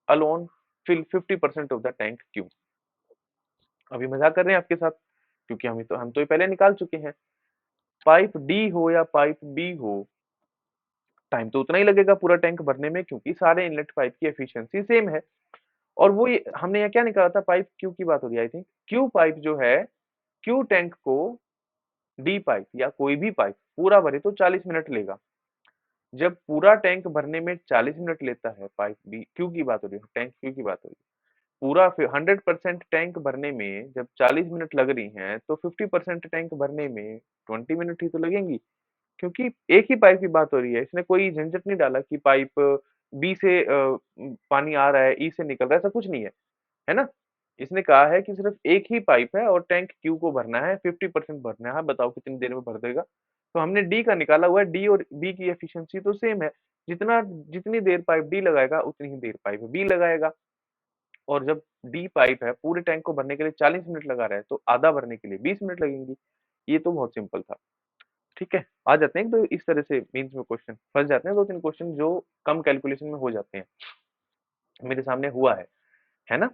alone fill 50% of the tank Q. अभी मजाक कर रहे हैं आपके साथ, क्योंकि हम तो ये पहले निकाल चुके हैं। पाइप डी हो या पाइप बी हो, टाइम तो उतना ही लगेगा पूरा टैंक भरने में, क्योंकि सारे इनलेट पाइप की एफिशिएंसी सेम है। और वो हमने यहाँ क्या निकाला था, पाइप क्यू की बात हो रही है आई थिंक। क्यू पाइप जो है, क्यू टैंक को डी पाइप या कोई भी पाइप पूरा भरे तो 40 मिनट लेगा। जब पूरा टैंक भरने में 40 मिनट लेता है, पाइप बी, क्यू की बात हो रही है, टैंक क्यू की बात हो रही है, पूरा 100% टैंक भरने में जब 40 मिनट लग रही हैं तो 50% टैंक भरने में 20 मिनट ही तो लगेंगी। क्योंकि एक ही पाइप की बात हो रही है, इसने कोई झंझट नहीं डाला कि पाइप बी से पानी आ रहा है, ई से निकल रहा है, ऐसा कुछ नहीं है, है ना। इसने कहा है कि सिर्फ एक ही पाइप है और टैंक क्यू को भरना है, 50% भरना है, बताओ कितनी देर में भर देगा। तो हमने डी का निकाला हुआ है, डी और बी की एफिशिएंसी तो सेम है, जितनी देर पाइप डी लगाएगा उतनी ही देर पाइप बी लगाएगा। और जब डी पाइप है पूरे टैंक को भरने के लिए 40 मिनट लगा रहा है, तो आधा भरने के लिए 20 मिनट लगेंगी। ये तो बहुत सिंपल था। ठीक है, आ जाते हैं तो इस तरह से मेंस में क्वेश्चन फंस जाते हैं, 2-3 क्वेश्चन जो कम कैलकुलेशन में हो जाते हैं। मेरे सामने हुआ है ना।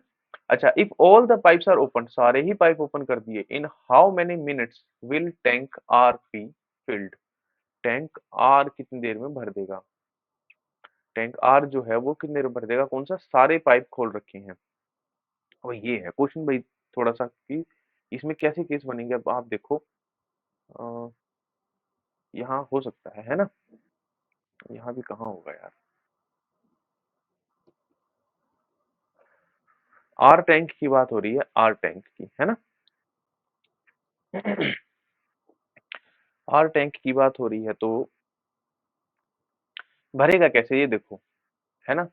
अच्छा, if all the pipes are open, सारे ही पाइप ओपन कर दिए, in how many minutes will tank R be filled. Tank R कितनी देर में भर देगा, टैंक आर जो है वो कितनी देर में भर देगा, कौन सा, सारे पाइप खोल रखे हैं। और ये है क्वेश्चन भाई, थोड़ा सा कि इसमें कैसे केस बनेंगे, अब आप देखो। अ, यहाँ हो सकता है ना। यहाँ भी कहाँ होगा यार। आर टैंक की बात हो रही है, आर टैंक की, है ना। आर टैंक की बात हो रही है तो भरेगा कैसे ये देखो, है ना।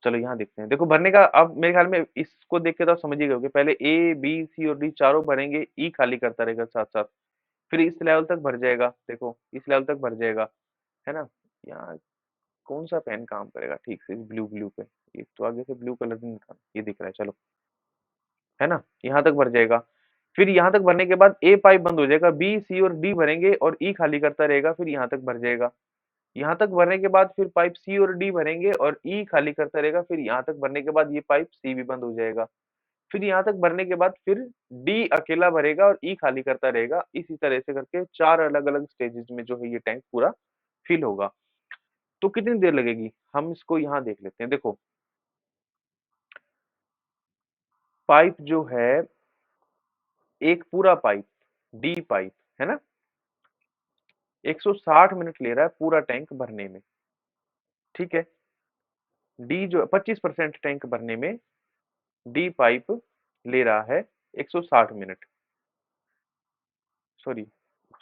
चलो यहाँ देखते हैं, देखो भरने का, अब मेरे ख्याल में इसको देख के तो आप समझ ही गए होंगे। पहले ए बी सी और डी चारों भरेंगे, ई खाली करता रहेगा साथ साथ, फिर इस लेवल तक भर जाएगा, देखो इस लेवल तक भर जाएगा, है ना। यहाँ कौन सा पेन काम करेगा ठीक से, ब्लू ब्लू पे, ये तो आगे से ब्लू कलर नहीं था, ये दिख रहा है, चलो, है ना, यहाँ तक भर जाएगा। फिर यहाँ तक भरने के बाद ए पाइप बंद हो जाएगा, बी सी और डी भरेंगे और ई खाली करता रहेगा, फिर यहाँ तक भर जाएगा। यहाँ तक भरने के बाद फिर पाइप सी और डी भरेंगे और ई खाली करता रहेगा, फिर यहाँ तक भरने के बाद ये पाइप सी भी बंद हो जाएगा। फिर यहाँ तक भरने के बाद फिर डी अकेला भरेगा और ई खाली करता रहेगा। इसी तरह से करके 4 अलग-अलग स्टेजेस में जो है ये टैंक पूरा फिल होगा। तो कितनी देर लगेगी? हम इसको यहाँ देख लेते हैं। देखो, पाइप जो है, एक पूरा पाइप, डी पाइप, है ना? 160 मिनट ले रहा है पूरा टैंक भरने में, ठीक है? डी जो 25% टैंक भरने में डी पाइप ले रहा है 160 मिनट, सॉरी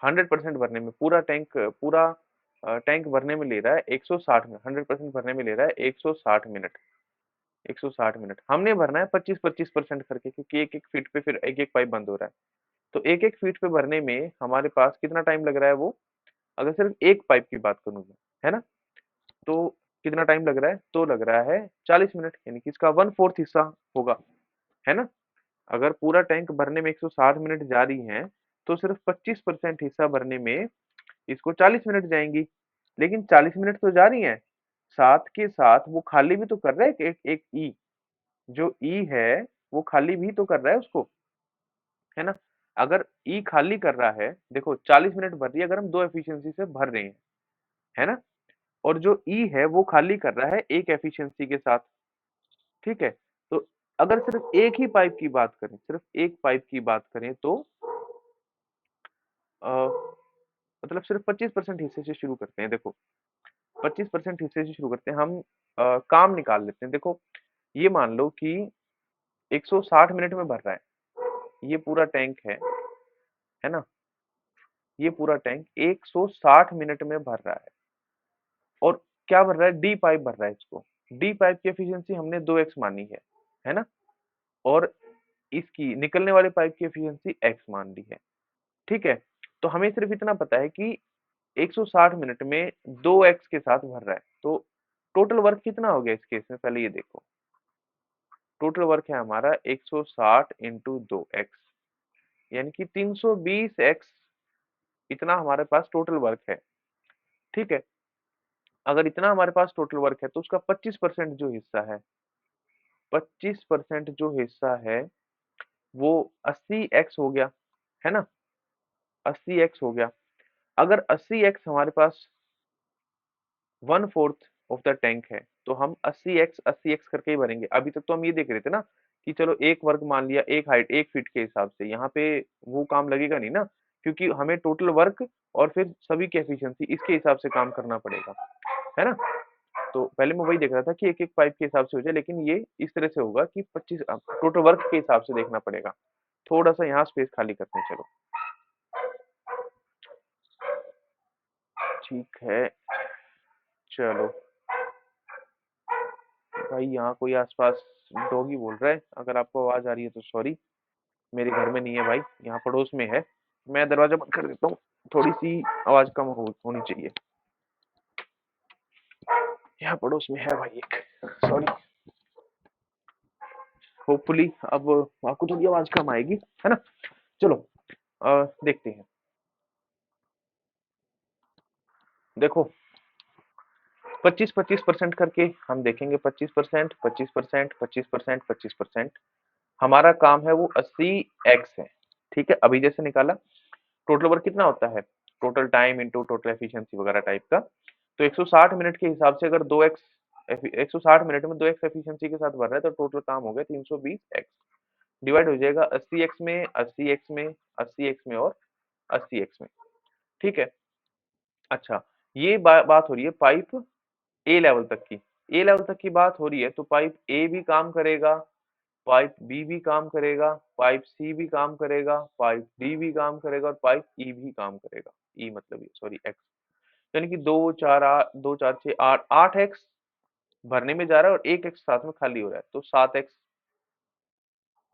100% भरने में, पूरा टैंक भरने में ले रहा है 160 मिनट, 100% भरने में ले रहा है 160 मिनट, 160 मिनट। हमने भरना है 25-25% करके, क्योंकि एक-एक फीट पे फिर एक-एक पाइप बंद हो रहा है। तो एक-एक फीट पे भरने में हमारे पास कितना टाइम लग रहा है वो, अगर सिर्फ एक पाइप की बात करूँ मैं, है ना? तो कितना टाइम लग रहा है? तो लग रहा है 40 मिनट, यानी कि इसका 1/4 हिस्सा होगा, है ना? अगर पूरा टैंक भरने में 160 मिनट जा रही हैं, तो सिर्फ 25% हिस्सा भरने में इसको 40 मिनट जाएँगी। लेकिन 40 मिनट तो जा रही हैं, साथ के साथ वो खाली भी तो कर रहा है एक एक ई, जो ई है, वो खाली भी तो कर रहा है उसको, है ना? अगर ई खाली कर रहा है, देखो 40 मिनट भर रही है अगर हम 2 एफिशिएंसी से भर रहे हैं, है ना? और जो ई है वो खाली कर रहा है एक एफिशिएंसी के साथ, ठीक है? तो अगर सिर्फ एक ही पाइप की बात करें, सिर्फ एक पाइप की बात करें तो अ, मतलब सिर्फ 25% हिस्से से शुरू करते हैं, देखो 25% हिस्से से शुरू करते हैं हम। काम निकाल लेते हैं, देखो ये मान लो कि 160 मिनट में भर रहा है, ये पूरा टैंक है ना? ये पूरा टैंक 160 मिनट में भर रहा है और क्या भर रहा है? डी पाइप भर रहा है इसको। डी पाइप की एफिशिएंसी हमने 2x मानी है ना? और इसकी निकलने वाले पाइप की एफिशिएंसी x मान ली है, ठीक है? तो हमें सिर्फ इतना पता है कि 160 मिनट में 2x के साथ भर रहा है, तो टोटल वर्क कितना हो गया इस केस में, पहले ये देखो। टोटल वर्क है हमारा 160 इंटू 2x, यानी कि 320x, इतना हमारे पास टोटल वर्क है, ठीक है? अगर इतना हमारे पास टोटल वर्क है तो उसका 25% जो हिस्सा है, 25% जो हिस्सा है वो 80x हो गया, है ना? 80x हो गया। अगर 80x हमारे पास 1/4 ऑफ द टैंक है, तो हम 80x करके ही भरेंगे। अभी तक तो हम ये देख रहे थे ना कि चलो एक वर्ग मान लिया, एक हाइट 1 फीट के हिसाब से, यहाँ पे वो काम लगेगा नहीं ना, क्योंकि हमें टोटल वर्क और फिर सभी की एफिशिएंसी इसके हिसाब से काम करना पड़ेगा, है ना? तो पहले मैं वही देख रहा था कि एक-एक पाइप के हिसाब से हो जाए, लेकिन ये इस तरह से होगा कि 25 टोटल वर्क के हिसाब से देखना पड़ेगा। थोड़ा-सा यहाँ स्पेस खाली करते हैं, चलो। ठीक है, चलो। भाई यहाँ कोई आसपास डॉगी बोल रहा है, अगर आपको आवाज़ आ रही है तो सॉरी, मेरे घर में नहीं है भाई, यहाँ पड़ोस में है। मैं दरवाज़ा बंद कर देता हूँ, थोड़ी-सी आवाज़ कम हो होनी चाहिए। यहाँ पड़ोस में है भाई एक, सॉरी। होपफुली अब आपको थोड़ी आवाज़ कम आएगी, है ना? चलो देखते हैं। देखो 25-25% करके हम देखेंगे, 25%, 25%, 25%, 25%। हमारा काम है वो 80x है, ठीक है? अभी जैसे निकाला, टोटल वर्क कितना होता है? Total time into total efficiency वगैरह टाइप का। तो 160 मिनट के हिसाब से अगर 2x 160 मिनट में 2x एफिशिएंसी के साथ भर रहा है, तो टोटल काम हो गया 320x। डिवाइड हो जाएगा 80x में, 80x में, 80x में और 80x में, ठीक है? अच्छा, ये बात हो रही है पाइप ए लेवल तक की। ए लेवल तक की बात हो रही है तो पाइप ए भी काम करेगा, पाइप बी भी काम करेगा, पाइप सी भी काम करेगा, पाइप डी भी काम करेगा और पाइप ई भी काम करेगा। ई मतलब ये, सॉरी, एक्स। यानी कि 2 4 8 2 4 6 8 8 एक्स भरने में जा रहा है और 1 एक्स साथ में खाली हो रहा है, तो 7 एक्स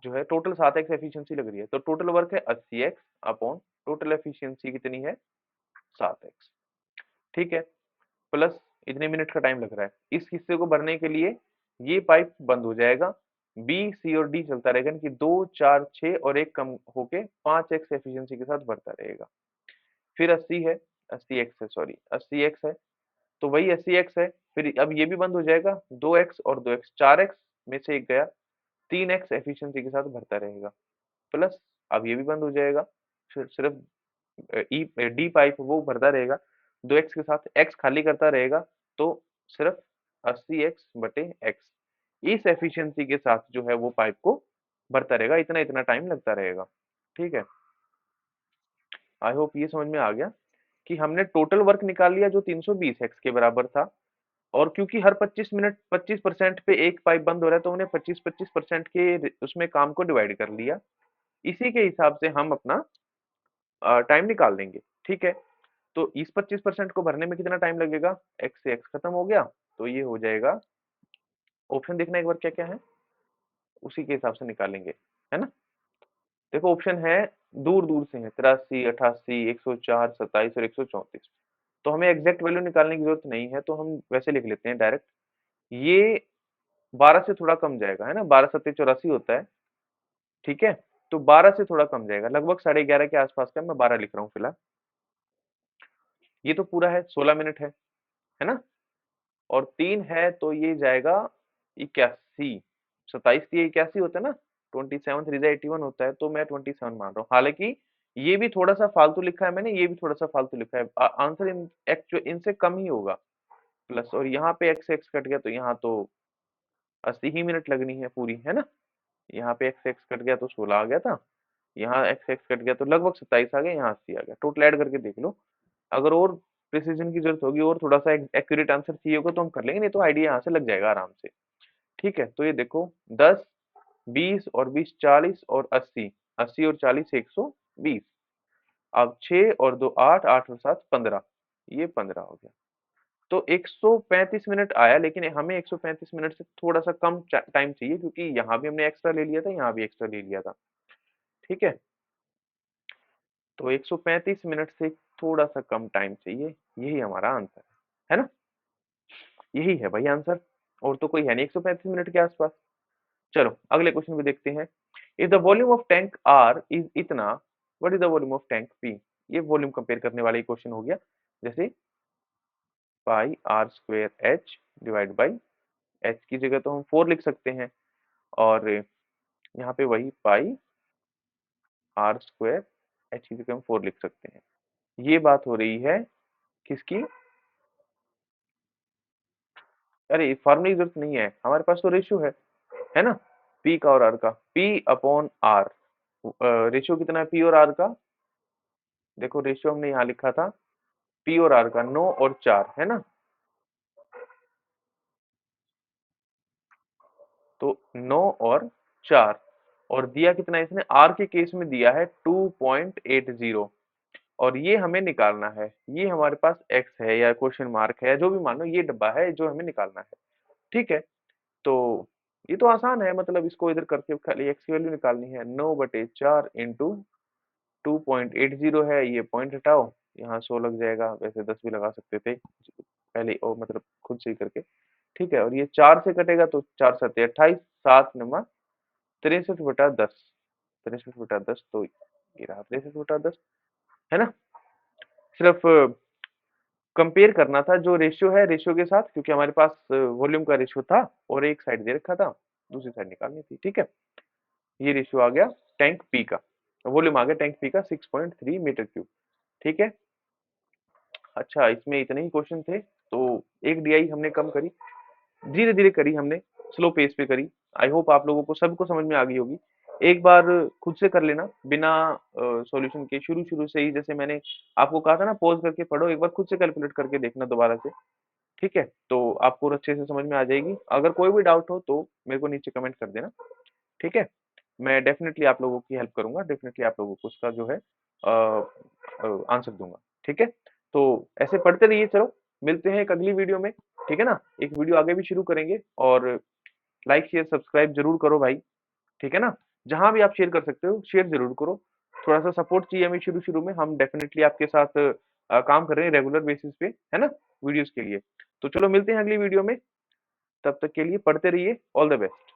जो है, टोटल 7 एक्स एफिशिएंसी लग रही है। तो टोटल वर्क है 80 एक्स अपॉन टोटल एफिशिएंसी कितनी है, 7 एक्स, ठीक है? प्लस इतने मिनट का टाइम लग रहा है। इस हिस्से को भरने के लिए ये पाइप बंद हो जाएगा, बी सी और डी चलता रहेगा, यानी कि 2 4 6 और 1 कम होके 5 एक्स एफिशिएंसी के साथ बढ़ता रहेगा। फिर 80 है, 80 एक्स है, सॉरी 80 एक्स है, तो वही 80 एक्स है। फिर अब ये भी बंद हो जाएगा, 2 एक्स और 2 एक्स, 4 एक्स में से एक गया, 3 एक्स एफिशिएंसी के साथ बढ़ता रहेगा। प्लस अब ये भी बंद हो जाएगा, फिर सिर्फ ई डी पाइप वो भरता रहेगा, 2x के साथ x खाली करता रहेगा, तो सिर्फ 80x बटे x इस एफिशिएंसी के साथ जो है वो पाइप को भरता रहेगा, इतना इतना टाइम लगता रहेगा, ठीक है? आई होप ये समझ में आ गया कि हमने टोटल वर्क निकाल लिया जो 320x के बराबर था, और क्योंकि हर 25 मिनट 25% पे एक पाइप बंद हो रहा है, तो उन्हें 25-25% के उसमें काम को डिवाइड कर लिया। इसी के हिसाब से हम अपना टाइम निकाल देंगे, ठीक है? तो इस 25% को भरने में कितना टाइम लगेगा, x से x खत्म हो गया, तो ये हो जाएगा, ऑप्शन देखना एक बार क्या क्या है, उसी के हिसाब से निकालेंगे, है ना? देखो ऑप्शन है, दूर दूर से है, 83 88 104 27 और 134। तो हमें एग्जैक्ट वैल्यू निकालने की जरूरत नहीं है, तो हम वैसे लिख लेते हैं डायरेक्ट। ये 12 से थोड़ा कम जाएगा, है ना? 12 सत्ते 84 होता है, ठीक है? तो 12 से थोड़ा कम जाएगा, लगभग 11:30 के आसपास का, मैं 12 लिख रहा हूँ फिलहाल। ये तो पूरा है, 16 मिनट है ना? और 3 है तो ये जाएगा 81, 27 ये 81 होता है ना, 27 3 81 होता है, तो मैं 27 मान रहा हूँ। हालांकि ये भी थोड़ा सा फालतू लिखा है मैंने, ये भी थोड़ा सा फालतू लिखा है, आंसर इन एक्चुअल इनसे कम ही होगा। प्लस और यहाँ पे एक्स एक्स कट गया, तो यहाँ तो 80 ही मिनट लगनी है पूरी, है ना? यहाँ पे एक्स एक्स कट गया तो 16 आ गया था, यहाँ एक्स एक्स कट गया तो लगभग 27 आ गया, यहाँ 80 आ गया। टोटल ऐड करके देख लो, अगर और प्रिसीजन की जरूरत होगी और थोड़ा सा एक्यूरेट आंसर चाहिए होगा तो हम कर लेंगे, नहीं तो आइडिया यहाँ से लग जाएगा आराम से, ठीक है? तो ये देखो 10 20 और 20 40 और 80, 80 और 40 120। अब 6 और 2 8, 8 और 7 15, ये 15 हो गया। तो 135 मिनट आया, लेकिन हमें 135 मिनट से थोड़ा-सा कम टाइम चाहिए, क्योंकि यहाँ भी हमने एक्स्ट्रा ले लिया था, यहाँ भी एक्स्ट्रा ले लिया था। ठीक है? तो 135 मिनट से थोड़ा-सा कम टाइम चाहिए, यही हमारा आंसर है ना? यही है भाई आंसर, और तो कोई है नहीं 135 मिनट के आसपास। चलो अगले क्वेश्चन को देखते हैं। If the volume of tank R is इतना, what is the volume of tank P? ये वॉल्यूम कंपेयर करने वाला ही क्वेश्चन हो गया। जैसे pi r square h divide by h की जगह तो हम 4 लिख सकते हैं, और यहाँ पे वही पाई आर स्क्वायर एच की जगह हम 4 लिख सकते हैं। ये बात हो रही है किसकी? अरे फार्मूले की जरूरत नहीं है, हमारे पास तो रेशियो है ना? पी का और आर का, पी अपॉन आर। रेशियो कितना है पी और आर का? देखो रेशियो हमने यहाँ लिखा था पी और आर का 9 और 4 है ना? तो 9 और 4, और दिया कितना है इसने? आर के केस में दिया है 2.80, और ये हमें निकालना है। ये हमारे पास एक्स है या क्वेश्चन मार्क है, जो भी मानो, ये डब्बा है जो हमें निकालना है। ठीक है? तो ये तो आसान है, मतलब इसको इधर करके खाली एक्स की वैल्यू निकालनी है। 9/4 इंटू 2.80 है, ये पॉइंट हटाओ, यहाँ 100 लग जाएगा, वैसे 10 भी लगा सकते थे पहले, और मतलब खुद से ही करके। ठीक है, और ये 4 से कटेगा तो 4 सत्ते 28, 7 नमा 63/10, 63/10, तो ये रहा 63/10, है ना? सिर्फ कंपेयर करना था जो रेशियो है रेशियो के साथ, क्योंकि हमारे पास वॉल्यूम का रेशियो था और एक साइड दे रखा था, दूसरी साइड निकालनी थी। ठीक है, ये रेशियो आ गया टैंक पी का, वॉल्यूम आ गया टैंक पी का 6.3 मीटर क्यूब। ठीक है, अच्छा इसमें इतने ही क्वेश्चन थे, तो एक डीआई हमने कम करी, धीरे धीरे करी हमने, स्लो पेस पे करी। आई होप आप लोगों को सबको समझ में आ गई होगी। एक बार खुद से कर लेना बिना सॉल्यूशन के, शुरू शुरू से ही, जैसे मैंने आपको कहा था ना पॉज करके पढ़ो, एक बार खुद से कैलकुलेट करके देखना दोबारा से। ठीक है, तो आपको अच्छे से समझ में आ जाएगी। अगर कोई भी डाउट हो तो मेरे को नीचे कमेंट कर देना। ठीक है, मैं डेफिनेटली आप लोगों की हेल्प करूंगा, डेफिनेटली आप लोगों को उसका जो है आंसर दूंगा। ठीक है, तो ऐसे पढ़ते रहिए। चलो मिलते हैं एक अगली वीडियो में। ठीक है ना? एक वीडियो आगे भी शुरू करेंगे, और लाइक शेयर सब्सक्राइब जरूर करो भाई। ठीक है ना? जहां भी आप शेयर कर सकते हो शेयर जरूर करो। थोड़ा सा सपोर्ट चाहिए हमें शुरू शुरू में, हम डेफिनेटली आपके साथ काम कर रहे हैं रेगुलर बेसिस पे, है ना, वीडियोस के लिए। तो चलो मिलते हैं अगली वीडियो में, तब तक के लिए पढ़ते रहिए। All the best.